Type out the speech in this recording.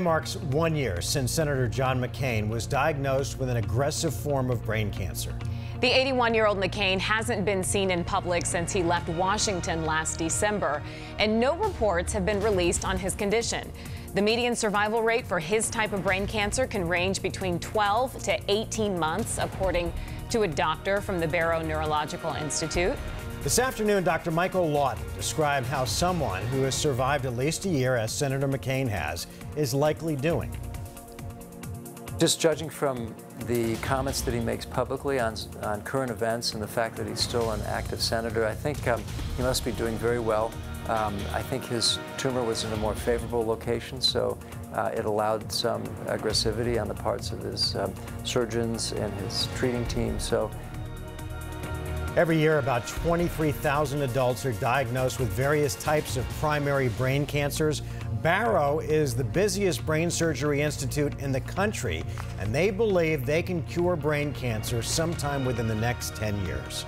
Marks 1 year since Senator John McCain was diagnosed with an aggressive form of brain cancer. The 81-year-old McCain hasn't been seen in public since he left Washington last December, and no reports have been released on his condition. The median survival rate for his type of brain cancer can range between 12 to 18 months, according to a doctor from the Barrow Neurological Institute. This afternoon, Dr. Michael Lawton described how someone who has survived at least a year, as Senator McCain has, is likely doing. Just judging from the comments that he makes publicly on current events and the fact that he's still an active senator, I think he must be doing very well. I think his tumor was in a more favorable location, so it allowed some aggressivity on the parts of his surgeons and his treating team. So. Every year, about 23,000 adults are diagnosed with various types of primary brain cancers. Barrow is the busiest brain surgery institute in the country, and they believe they can cure brain cancer sometime within the next 10 years.